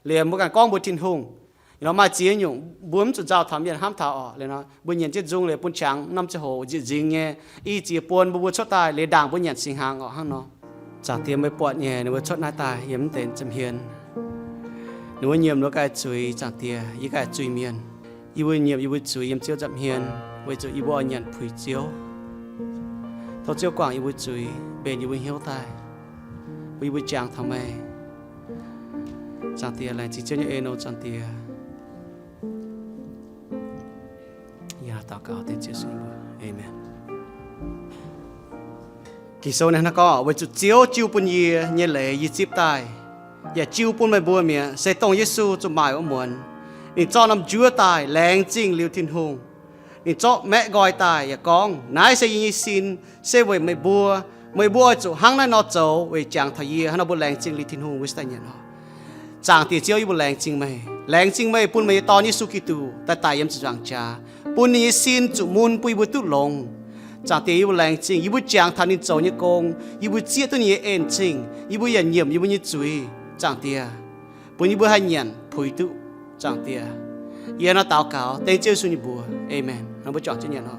liền bố can con bố thiên hùng nó mà chỉ nhung buông chủ giáo tham nhận ham thảoเลยnó buông nhận chết dungเลยbuông trắng năm chế hồ chỉ riêng nghe y chỉ buông buông chót tàiเลยđảng buông nhận sinh hàng hăng nóจากเตรียมไม่ปวดเนี่ยนึกว่าชดหน้าตาเยี่ยมเต็นจำเฮียนนึกว่าเยี่ยมนึกว่าจุยจากเตียยี่กายจุยเมียนยี่ว่าเยี่ยมยี่ว่าจุยเยี่ยมเจียวจำเฮียนไว้จุยยี่ว่าnhậnผุยเจียวทอเจียวกว่างยี่ว่าจุยเบนยี่ว่าเหี้ยวตายยี่ว่าจางทำไมจากเตียอะไรจีเจียวเนี่ยเอโนจากเตีย祷告，在耶稣里面 ，Amen。kỳ sau này nó có với chút chiếu bún gì như lệ như chip tai và chiếu bún mày bùa mía sẽ tông Giêsu cho mày ở muộn nên cho nằm chúa tai leng chinh liêu thiên hùng nên cho mẹ gọi tai và con nãy sẽ như xin sẽ với mày bùa chỗ hăng này nó châu với chàng thầy gì hắn nó bùa leng chinh liêu thiên hùng với tay nhận nó chàng thì chiếu bùa leng chinh mày bùn mày to như su kitô tại tại em chàng cha bùn như xin chỗ muôn bùi bùi tu lông chàng thì yêu lành chinh yêu chàng thanh niên giàu như công yêu chia tôi như em chinh yêu nhận nhiệm yêu như chuối chàng tia bùn yêu hay nhận phối tu chàng tia yêu nó tao cáo tên chơi suy bùa amen nó bùn chọn cho nhận nó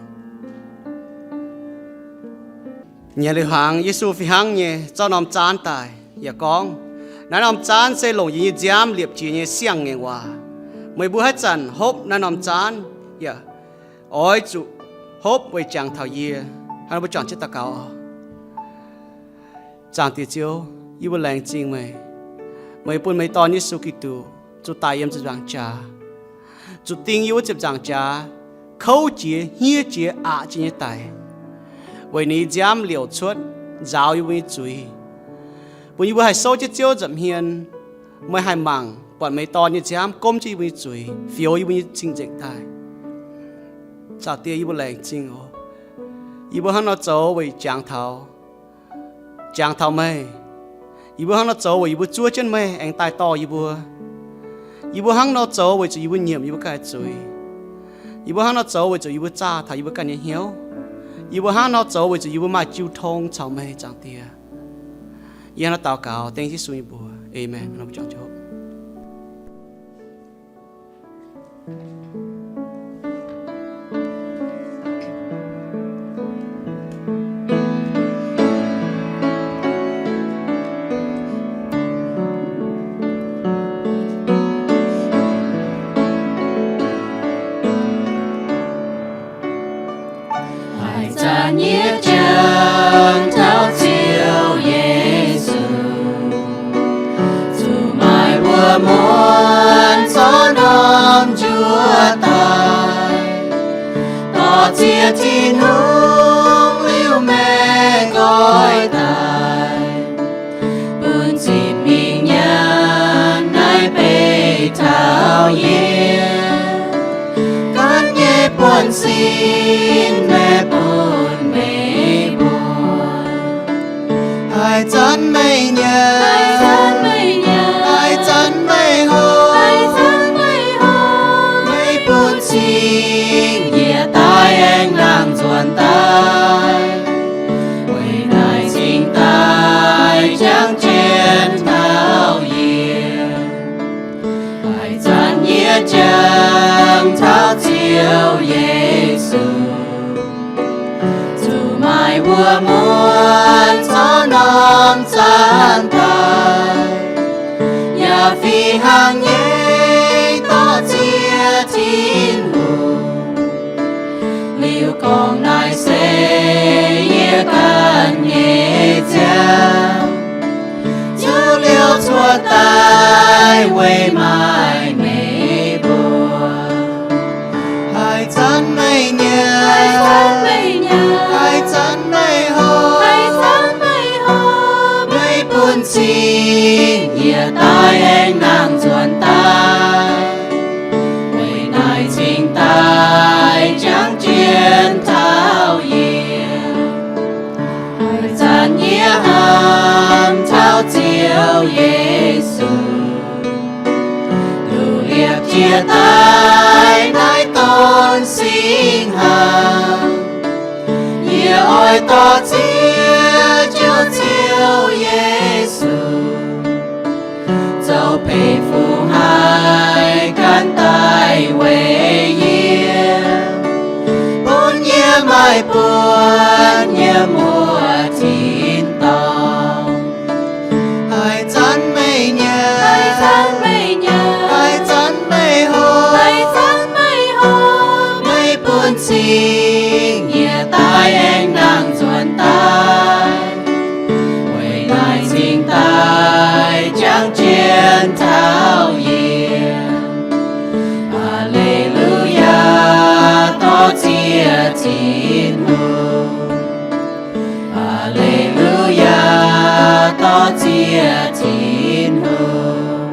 nhà lữ hoàng Giêsu phi hăng nhé cho nằm chán tài ya con nó nằm chán sẽ lồng như giam liệp chỉ như xiang nghe qua mấy bùa hết chán hốp nó nằm chán ya ôi chủ hốp với chàng thảo gì hắn mới chọn chiếc ta cáo chàng tiệt chiếu yêu lành chinh mày buồn mày to như su kitô chủ tài em chàng cha chủ tình yêu chụp chàng cha khâu chia hia chia chia như tài vậy ní giam liều chuột giáo yêu với chuối buồn yêu hay sâu chiếc chiếu chậm hiền mày hay mảng bọn mày to như giam công chi với chuối phiếu yêu với chinh dịch tài chào tia yêu lành chinh ô yêu hắn nó cháu với chàng thảo mày yêu hắn nó cháu với yêu chúa chân mày anh tai to yêu hắn nó cháu với yêu nhiệm yêu cái chuối yêu hắn nó cháu với yêu cha thảo yêu cái hiếu yêu hắn nó cháu với yêu mai chiêu thông cháu mày chàng tia yêu nó tao cáo tên Giêsu như bùa amen nó chọn cho nhiệt trăng thao chiều Giêsu dù mai mùa muôn gió non Chúa tài tỏ chia thiên hùng liêu mẹ gọi tài buồn chìm mình nhân nay bề thao yên con nhé buồn xin mẹ ai chân mây nhớ ai chân mây hồ mây buồn xin nhẹ tai anh đang chuồn tai quay lại xin tai chẳng trên thao hiền ai chân nhẹ chẳng thao chiều Giêsu dù mai mùa muôn gió non gian tài nhà phi hàng nhé to chia thiên hùng liêu con nai sẽ ye can nhé cha chú liêu chua tai quay mai mê buồn hai chân mây nhớ hai chân mây hồ mây buồn xin nhẹ tai anh đang chuồn tai quay lại chính tai chẳng chiến thao hiền hai chân nhẹ hàm thao chiều Giêsu đủ liệp chia tay nái tôn sinh hàng nhẹ ôi to chia chiều Giêsu dẫu bề phù hai can tai quê yên bốn nhé mai buồn nhé mùa thiên tòng hai chân mây nhớ hai chân mây hồ mây buồn xin nhẹ tai anh đang chuồn tai quay lại xin tai chẳng chiến thao hiền Alleluia to chia thiên hùng Alleluia nhẹ thiên hùng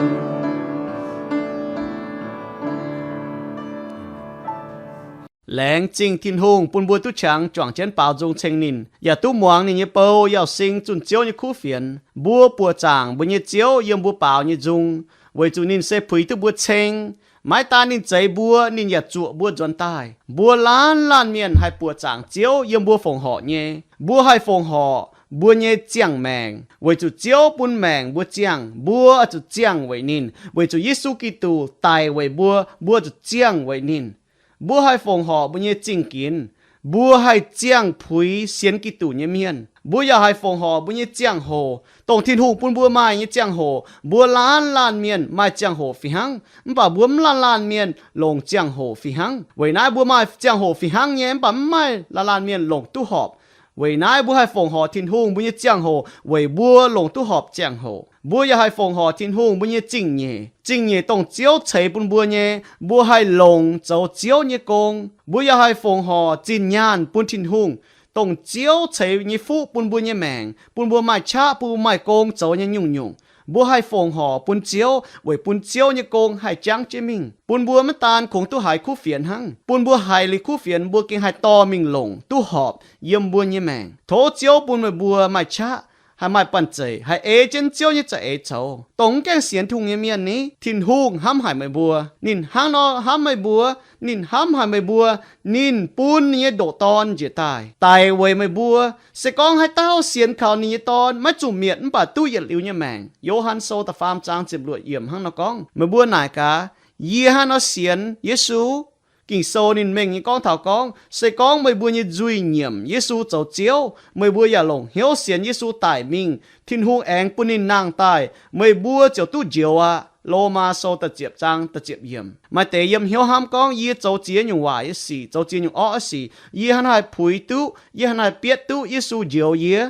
Leng chinh thiên hùng bún bùa tu chẳng choàng chén bảo dung chênh nín.อย่าtu muang nín như bầu, yào sinh chun chiếu như khu phiền. Bùa bùa chẳng bùa như chiếu yếm bùa bảo như dung. Vậy chú nín sẽ phùi tu bùa chênh. Mãi ta nín cháy bùa nín yà trụ bùa doan tai. Bùa lan miền hai bùa chẳng chiếu yếm bùa phồng họ nhé. Bùa hai phồng họ. Bùa nhé chiang mèng. Vậy chú chiếu bùn mèng bùa chiang. Bùa chú chiang vậy nín. Vậy chú Giêsu Kitô tài vậy bùa chú chiang vậy nín. Bùa hai phồng họ bùa như chinh kín. Bùa hai chiang phúi xiên kỳ tủ như miên. Bùa ya hai phồng họ bùa như chiang hồ. Tổng thiên hùng bùn bùa mai như chiang hồ. Bùa lan miên mai chiang hồ phi hăng. Bà bùa lan miên lồng chiang hồ phi hăng. Vậy nãy bùa mai chiang hồ phi hăng nhé. Bà mai lan miên lồng tu họp. Vậy nãy bùa hai phồng họ thiên hùng bùa như chiang hồ. Vậy bùa lồng tu họp chiang hồ. Bùa ya hai phồng họ thiên hùng bùa như chinh nhé. Chinh nhé tổng chiếu cháy bùn bùa nhé. Bùa hai lồng cháu chiếu nhé công. Bùa ya hai phồng họ chinh nhàn bùn thiên hùng. Tổng chiếu cháy như phụ bùn bùa nhé mèng. Bùn bùa mai cha bùa mai công cháu nhé nhung. Bùa hai phồng họ bùn chiếu. Vậy bùn chiếu nhé công hai trắng chế mình. Bùn bùa mất tàn khủng tu hai khu phiền hăng. Bùn bùa hai lý khu phiền bùa kinh hai to mình lồng. Tu họp yếm bùa nhé mèng. Thố chiếu bùn mai bùa mai cha. Hai mai bận chạy, hai ế chân chiếu như chạy ế cháu. Tổng kênh xiên thùng như miền ní, thìn hùng hăm hai mai bùa. Nín hăng nó hăm mai bùa, nín hăm hai mai bùa, nín bùn như đổ ton dễ tài. Tài quầy mai bùa, sẽ con hai tao xiên khảo ní ton, mấy chủ miệng bà tu yết liu như mèng. Johann sâu ta phàm trang chịp lụa yểm hăng nó con. Mai bùa nải cả, yê hăng nó xiên, Giêsu kinh sâu nín mình như con thảo con, sẽ con mấy bùa như duy nhiệm, Giêsu cháu chiếu, mấy bùa giả lồng hiếu xiên Giêsu tài mình, thiên hùng anh bùn nín nàng tài, mấy bùa cháu tu diệu à, lô ma sâu ta chiếp trang ta chiếp yểm. Mà tế yểm hiếu ham con, yê cháu chia nhung hòa yê xì, cháu chia nhung ọ xì, yê hẳn hai phùi tu, yê hẳn hai biết tu, Giêsu diệu yê.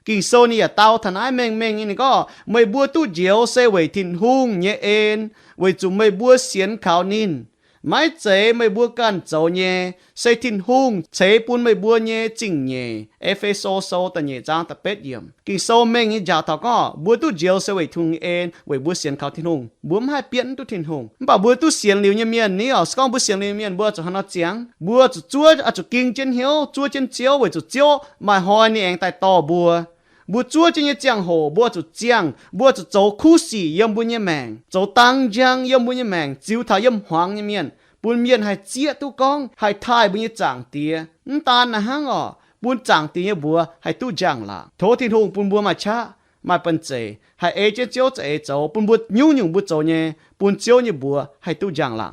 Kinh sâu ní à tao thần ai mình như có, mấy bùa tu diệu sẽ về thiên hùng nhé ên, về chúng mấy bùa xiên khảo nín. Mãi chế mấy bùa can cháu nhé, xây thiên hùng, chế bùn mấy bùa nhé chỉnh nhé, Epheso sâu ta nhé trang ta bết yểm. Kinh sâu mình như giả thảo có, bùa tu diệu sẽ về thùng ên, về bùa xiên khảo thiên hùng, bùa hai biến tu thiên hùng. Bảo bùa tu xiên liu như miền ní ở, con bùa xiên liu miền bùa cho hắn nó chén, bùa cho chúa, cho kinh trên hiếu, chúa trên chiếu, về cho chiếu, mà hỏi ní anh tài to bùa. Bùa chúa trên như giang hồ, bùa cho giang, bùa cho cháu khu xỉ yếm bùa như mèng, cháu tăng giang yếm bùa như mèng, chiếu thảo yếm hoang như miền. Bùn miền hay chia tu con, hay thai bùa như chẳng tía, tàn là hăng ọ, bùn chẳng tía như bùa, hay tu giang là. Thố thiên hùng bùn bùa mà cha, mà bần chế, hay ế chế chiếu chế cháu, bùn bùa nhung bùa cháu nhé, bùn chiếu như bùa, hay tu giang là.